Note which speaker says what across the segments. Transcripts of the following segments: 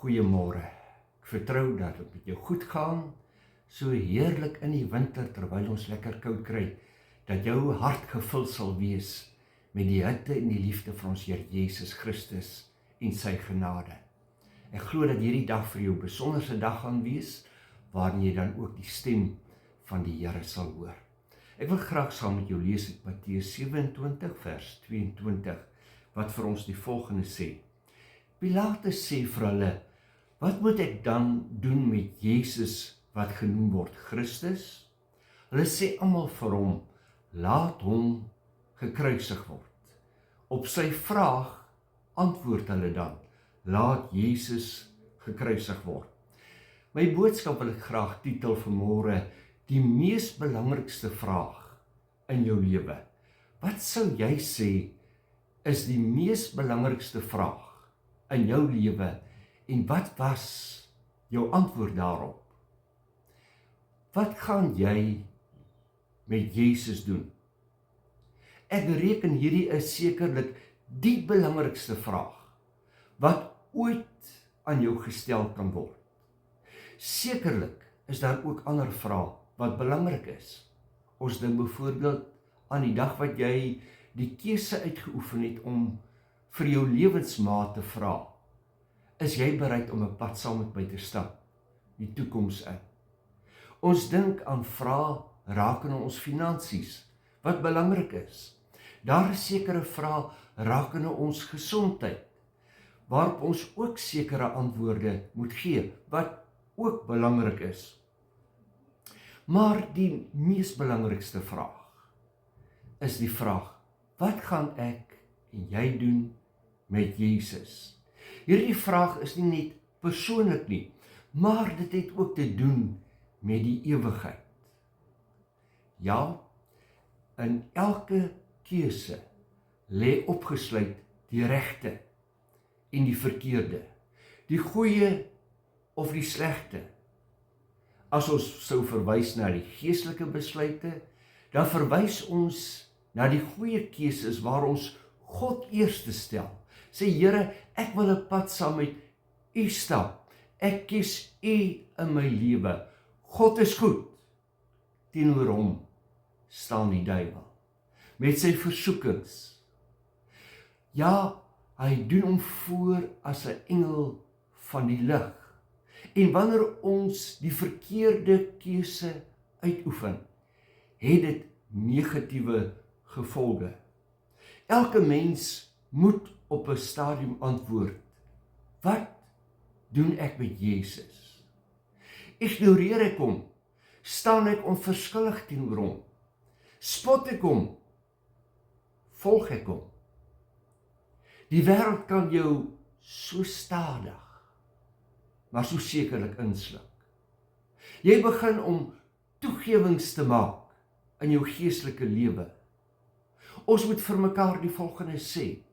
Speaker 1: Goeiemôre. Ek vertrou dat het met jou goed gaan, so heerlik in die winter terwyl ons lekker koud kry, dat jou hart gevul sal wees met die hitte en die liefde van ons Here Jesus Christus en sy genade. Ek glo dat hierdie dag vir jou 'n besonderse dag gaan wees, waarin jy dan ook die stem van die Here sal hoor. Ek wil graag saam met jou lees uit Matteus 27 vers 22, wat vir ons die volgende sê. Pilatus sê vir hulle, wat moet ek dan doen met Jesus wat genoem word Christus? Hulle sê almal vir hom, laat hom gekruisig word. Op sy vraag antwoord hulle dan, laat Jesus gekruisig word. My boodskap wil ek graag titel vanmôre, die mees belangrikste vraag in jou lewe. Wat sou jy sê is die mees belangrikste vraag in jou lewe en wat was jou antwoord daarop? Wat gaan jy met Jesus doen? Ek reken hierdie is sekerlik die belangrikste vraag wat ooit aan jou gestel kan word. Sekerlik is daar ook ander vrae wat belangrik is. Ons dink byvoorbeeld aan die dag wat jy die keuse uitgeoefen het om vir jou lewensmaat te vra, is jy bereid om 'n pad saam met my te stap, die toekoms in? Ons dink aan vrae rakende ons finansies, wat belangrik is. Daar is sekere vrae rakende ons gesondheid, waarop ons ook sekere antwoorde moet gee, wat ook belangrik is. Maar die mees belangrikste vraag is die vraag, wat gaan ek en jy doen met Jesus? Hierdie vraag is nie net persoonlik nie, maar dit het ook te doen met die ewigheid. Ja, in elke keuse lê opgesluit die regte en die verkeerde, die goeie of die slegte. As ons sou verwys na die geestelike besluite, dan verwys ons na die goeie keuses waar ons God eerste stel. Sê Here, ek wil 'n pad saam met U stap. Ek kies U in my lewe. God is goed. Teenoor hom staan die duiwel met sy versoekings. Ja, hy doen hom voor as 'n engel van die lig. En wanneer ons die verkeerde keuse uitoefen, het dit negatiewe gevolge. Elke mens moet op 'n stadium antwoord, wat doen ek met Jesus? Ignoreer ek hom? Staan ek onverskillig teenoor hom? Spot ek hom? Volg ek hom? Die wêreld kan jou so stadig, maar so sekerlik insluk. Jy begin om toegewings te maak in jou geestelike lewe. Ons moet vir mekaar die volgende sê,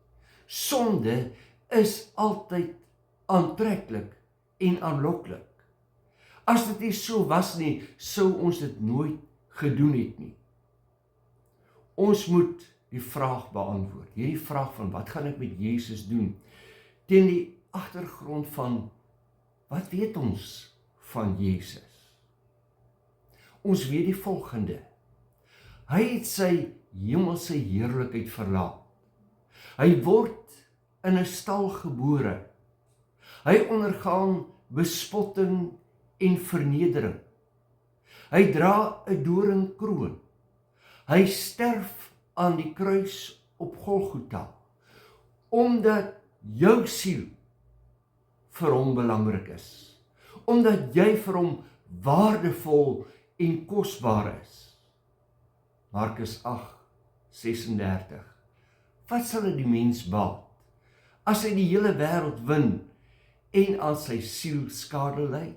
Speaker 1: sonde is altyd aantreklik en aanloklik. As dit nie so was nie, sou ons dit nooit gedoen het nie. Ons moet die vraag beantwoord, hierdie vraag van wat gaan ek met Jesus doen, teen die agtergrond van wat weet ons van Jesus? Ons weet die volgende, hy het sy hemelse heerlikheid verlaat. Hy word in 'n stal gebore. Hy ondergaan bespotting en vernedering. Hy dra 'n doringkroon. Hy sterf aan die kruis op Golgotha, omdat jou siel vir hom belangrik is. Omdat jy vir hom waardevol en kosbaar is. Markus 8:36. Wat sal dit die mens baat, as hy die hele wêreld win en aan sy siel skade ly?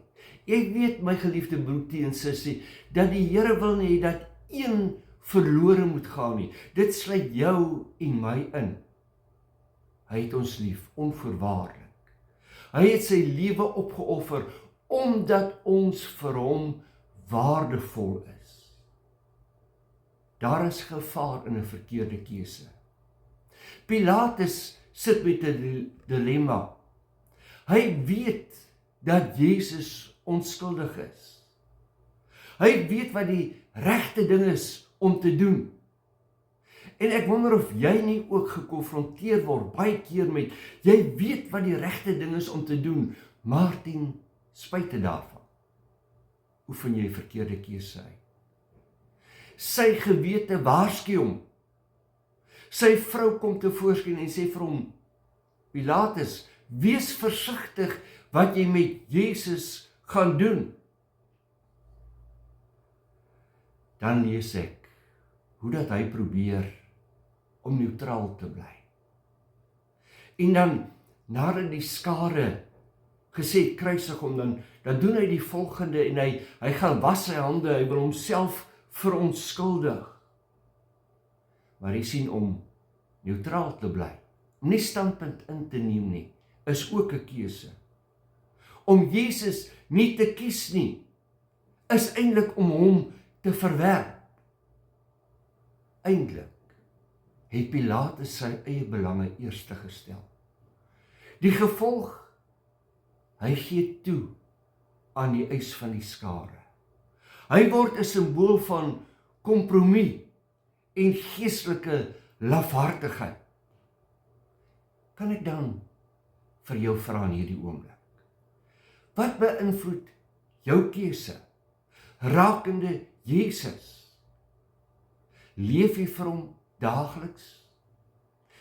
Speaker 1: Jy weet, my geliefde broertjie en sussie, dat die Here wil nie dat een verlore moet gaan nie. Dit sluit jou en my in. Hy het ons lief, onvoorwaardelik. Hy het sy lewe opgeoffer, omdat ons vir hom waardevol is. Daar is gevaar in 'n verkeerde keuse. Pilatus sit met 'n dilemma. Hy weet dat Jesus onskuldig is. Hy weet wat die regte ding is om te doen. En ek wonder of jy nie ook gekonfronteer word baie keer met, jy weet wat die regte ding is om te doen, maar ten spyte daarvan oefen jy verkeerde keuse uit. Sy gewete waarsku hom. Sy vrou kom tevoorskyn en sê vir hom, Pilatus, wees versigtig wat jy met Jesus gaan doen. Dan lees ek hoe dat hy probeer om neutraal te bly. En dan, nadat die skare gesê het, kruisig hom, dan doen hy die volgende en hy gaan was sy hande, hy wil homself verontskuldig. Maar hy sien om neutraal te bly, om nie standpunt in te neem nie, is ook 'n keuse. Om Jesus nie te kies nie, is eintlik om hom te verwerp. Eintlik het Pilatus sy eie belange eerste gestel. Die gevolg, hy gee toe aan die eis van die skare. Hy word 'n simbool van kompromie en geestelike lafhartigheid. Kan ek dan vir jou vra in hierdie oomblik? Wat beïnvloed jou keuse rakende Jesus? Leef jy vir hom daagliks?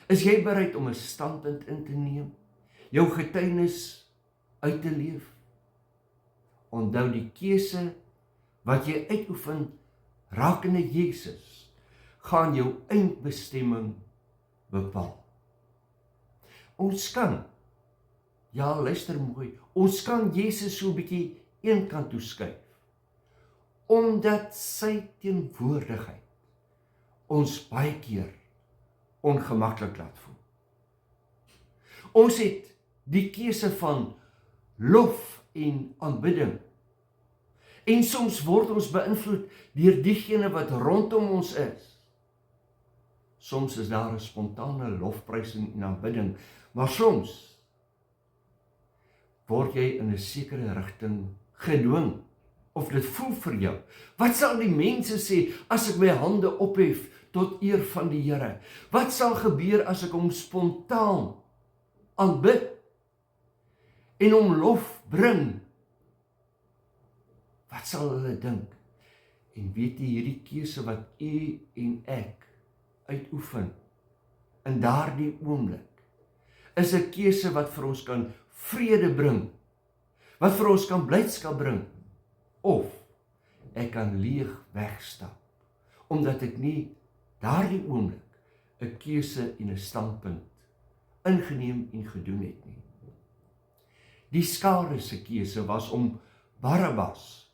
Speaker 1: Is jy bereid om 'n standpunt in te neem? Jou getuienis uit te leef? Onthou, die keuse wat jy uitoefen rakende Jesus gaan jou eindbestemming bepaal. Ons kan, ja luister mooi, ons kan Jesus so 'n bietjie een kant toe skuif, omdat sy teenwoordigheid ons baie keer ongemaklik laat voel. Ons het die keuse van lof en aanbidding. En soms word ons beïnvloed deur diegene wat rondom ons is. Soms is daar 'n spontane lofprysing en aanbidding, maar soms word jy in 'n sekere rigting gedwing, of dit voel vir jou. Wat sal die mense sê as ek my hande ophef tot eer van die Here? Wat sal gebeur as ek hom spontaan aanbid en hom lof bring? Wat sal hulle dink? En weet jy, hierdie keuse wat u en ek uitoefen in daardie oomblik, is 'n keuse wat vir ons kan vrede bring, wat vir ons kan blydskap bring, of ek kan leeg wegstap, omdat ek nie daardie oomblik 'n keuse en 'n standpunt ingeneem en gedoen het nie. Die skare se keuse was om Barabbas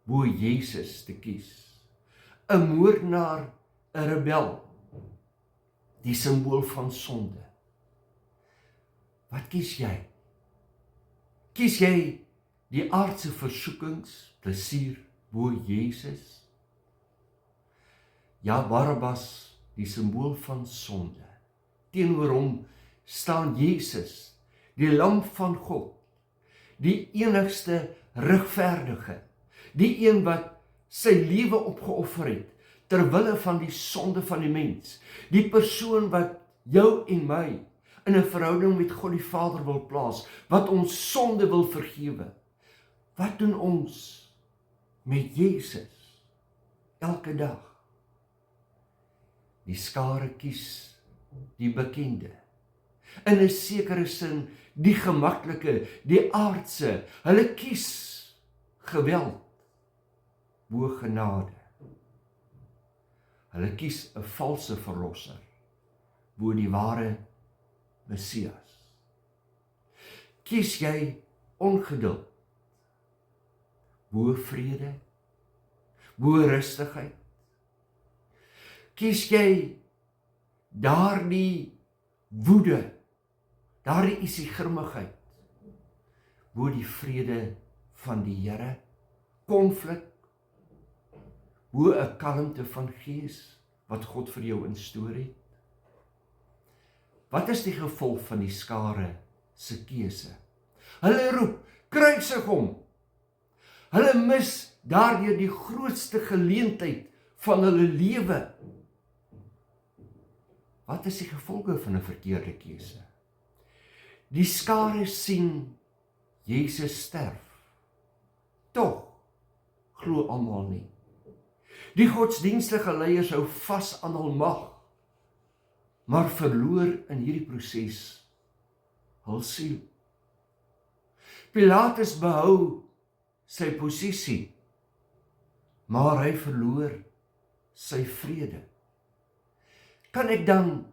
Speaker 1: bo Jesus te kies. 'n moordenaar, 'n rebel, die simbool van sonde. Wat kies jy? Kies jy die aardse versoekings, plesier bo Jesus? Ja, Barabbas, die simbool van sonde. Teenoor hom staan Jesus, die lam van God, die enigste regverdige, die een wat sy lewe opgeoffer het ter wille van die sonde van die mens, die persoon wat jou en my in 'n verhouding met God die Vader wil plaas, wat ons sonde wil vergewe. Wat doen ons met Jesus elke dag? Die skare kies die bekende, in 'n sekere sin die gemaklike, die aardse. Hulle kies geweld bo genade. Hulle kies 'n valse verlosser bo die ware Messias. Kies jy ongeduld bo vrede, bo rustigheid? Kies jy daardie woede, daardie isiegrimmigheid bo die vrede van die Here, konflik bo 'n kalmte van gees wat God vir jou instoor het? Wat is die gevolg van die skare se keuse? Hulle roep, kruisig hom. Hulle mis daardeur die grootste geleentheid van hulle lewe. Wat is die gevolge van 'n verkeerde keuse? Die skare sien Jesus sterf. Tog glo almal nie. Die godsdienstige leiers hou vas aan hul mag, maar verloor in hierdie proses hul siel. Pilatus behou sy posisie, maar hy verloor sy vrede. Kan ek dan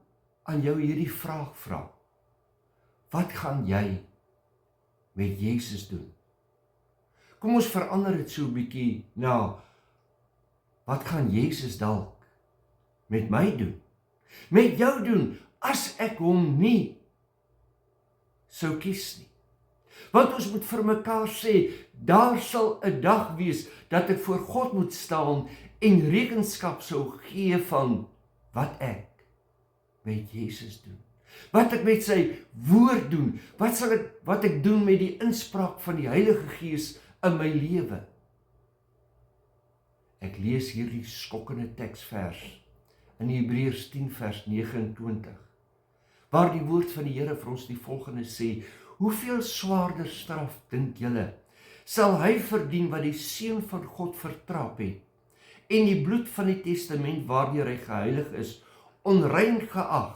Speaker 1: aan jou hierdie vraag vra? Wat gaan jy met Jesus doen? Kom ons verander dit so 'n bietjie na, wat gaan Jesus dalk met my doen? Met jou doen, as ek hom nie sou kies nie. Want ons moet vir mekaar sê, daar sal 'n dag wees dat ek voor God moet staan en rekenskap sou gee van wat ek met Jesus doen. Wat ek met sy woord doen, wat ek doen met die inspraak van die Heilige Gees in my lewe. Ek lees hierdie skokkende teksvers in Hebreërs 10 vers 29, waar die woord van die Here vir ons die volgende sê: hoeveel swaarder straf dink julle sal hy verdien wat die seun van God vertrap het en die bloed van die testament waardeur hy geheilig is onrein geag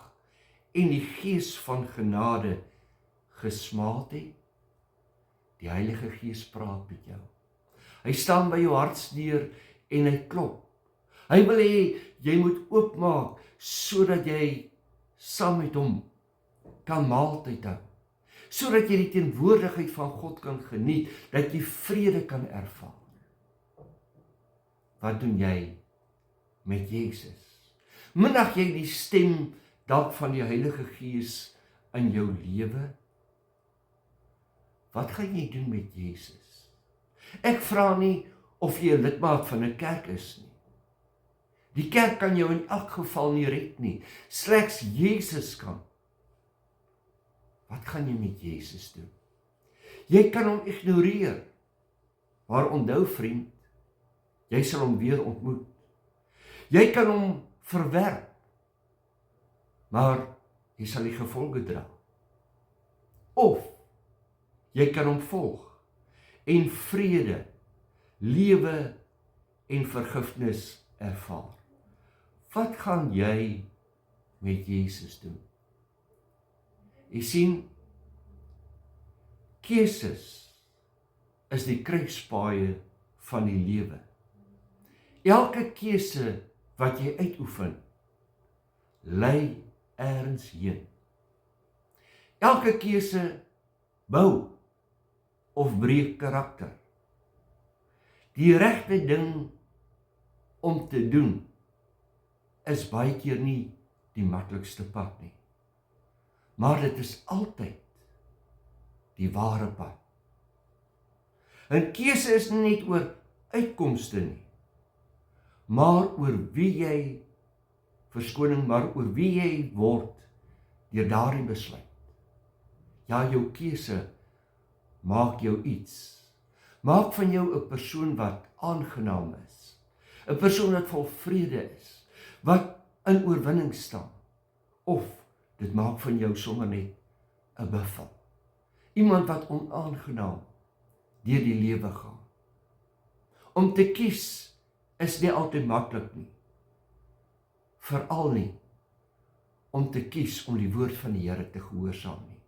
Speaker 1: en die gees van genade gesmaad het? Die Heilige Gees praat met jou. Hy staan by jou hartsdeur en hy klop. Hy wil hê jy moet oopmaak sodat jy saam met hom kan maaltyd hou, sodat jy die teenwoordigheid van God kan geniet, dat jy vrede kan ervaar. Wat doen jy met Jesus? Minag jy die stem dalk van die Heilige Gees in jou lewe? Wat gaan jy doen met Jesus? Ek vra nie of jy 'n lidmaat van 'n kerk is nie. Die kerk kan jou in elk geval nie red nie. Slegs Jesus kan. Wat gaan jy met Jesus doen? Jy kan hom ignoreer. Maar onthou vriend, jy sal hom weer ontmoet. Jy kan hom verwerp, maar jy sal die gevolge dra. Of jy kan hom volg en vrede, lewe en vergifnis ervaar. Wat gaan jy met Jesus doen? Jy sien, keuses is die kruispaaie van die lewe. Elke keuse wat jy uitoefen, lei ergens heen. Elke keuse bou of breek karakter. Die regte ding om te doen is baie keer nie die maklikste pad nie. Maar dit is altyd die ware pad. 'n Keuse is nie net oor uitkomste nie, maar oor wie jy, maar oor wie jy word deur daardie besluit. Ja, jou keuse maak jou iets. Maak van jou 'n persoon wat aangenaam is. 'n Persoon wat vol vrede is, wat in oorwinning staan. Of dit maak van jou sommer net 'n buffel. Iemand wat onaangenaam deur die lewe gaan. Om te kies is nie altyd maklik nie. Veral nie om te kies om die woord van die Here te gehoorsaam nie.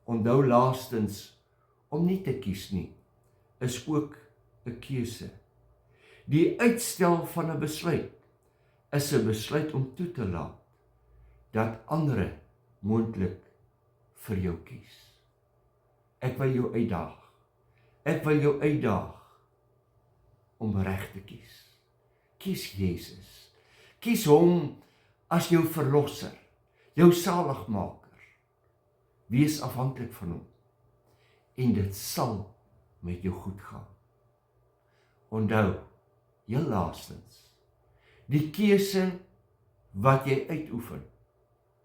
Speaker 1: Onthou laastens, om nie te kies nie, is ook 'n keuse. Die uitstel van 'n besluit is 'n besluit om toe te laat dat ander moontlik vir jou kies. Ek wil jou uitdaag. Ek wil jou uitdaag om reg te kies. Kies Jesus. Kies hom as jou verlosser, jou saligmaker. Wees afhanklik van hom. En dit sal met jou goed gaan. Onthou, heel laastens, die keuse wat jy uitoefen,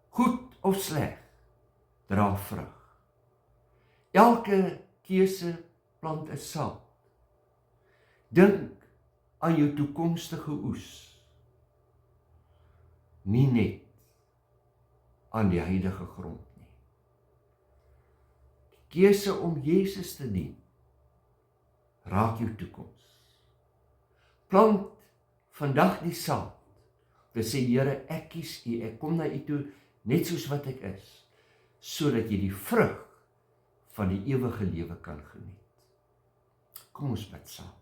Speaker 1: goed of sleg, dra vrug. Elke keuse plant 'n saad. Dink aan jou toekomstige oes. Nie net aan die huidige grond nie. Die keuse om Jesus te dien raak jou toekoms. Plant vandag die saad. Te sê, Here, ek kies U, ek kom na U toe net soos wat ek is, sodat jy die vrug van die ewige lewe kan geniet. Kom ons bid saam.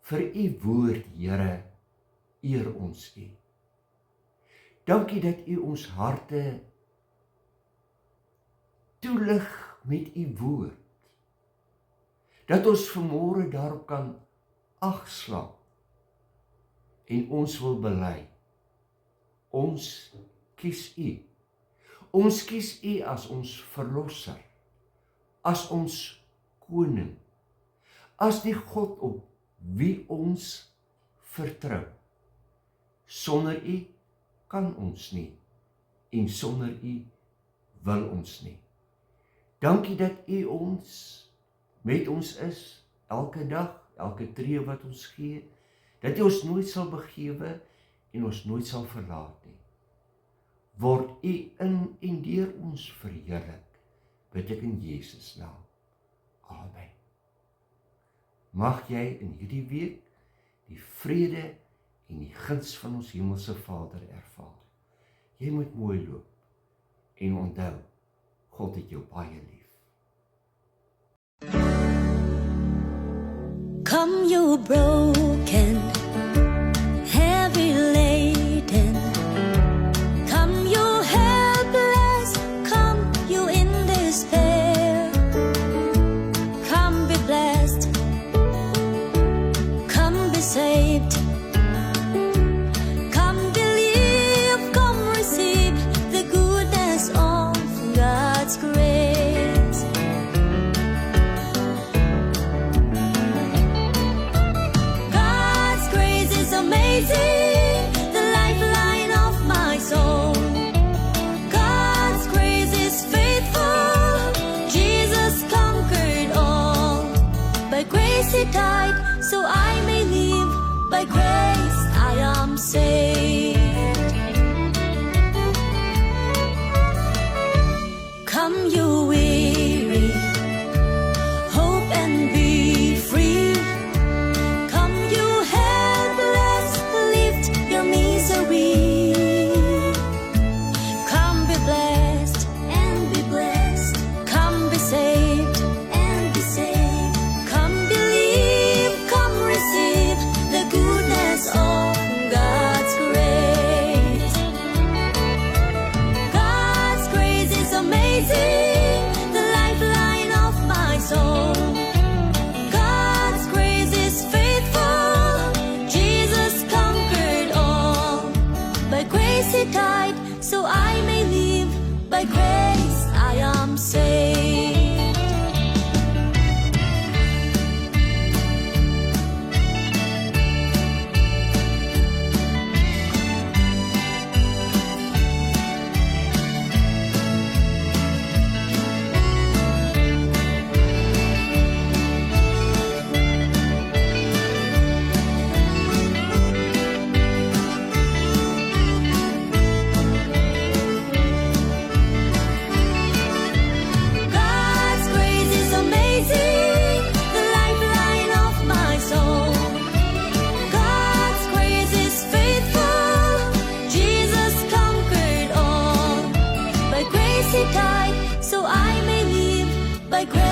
Speaker 1: Vir U woord, Here, eer ons U. Dankie dat U ons harte toelig met U woord. Dat ons vanmôre daarop kan agslaan en ons wil bely. Ons kies U. Ons kies U as ons verlosser, as ons koning, as die God op wie ons vertrou. Sonder U kan ons nie, en sonder U wil ons nie. Dankie dat U ons met ons is, elke dag, elke tree wat ons gee, dat U ons nooit sal begewe en ons nooit sal verlaat nie. Word U in en deur ons verheerlik, bid ek in Jesus naam. Amen. Mag jy in hierdie week die vrede en die guns van ons hemelse Vader ervaar. Jy moet mooi loop en onthou, God het jou baie lief.
Speaker 2: Come you broken, heavy laden. Come you helpless, come you in despair. Come be blessed, come be saved. Come believe, come receive the goodness of God's grace. God's grace is amazing, the lifeline of my soul. God's grace is faithful, Jesus conquered all. By grace He died, so I may live. By grace I am saved. Come you weary, hope and be free. Come you helpless, lift your misery. Come be blessed and be blessed. Come be saved and be saved. Come believe, come receive the goodness of God's grace. God's grace is amazing, the lifeline of my soul. God's grace is faithful, Jesus conquered all. By grace He died, so I may live. By grace I am saved. God's grace is amazing, the lifeline of my soul. God's grace is faithful, Jesus conquered all. By grace He died, so I may live. By grace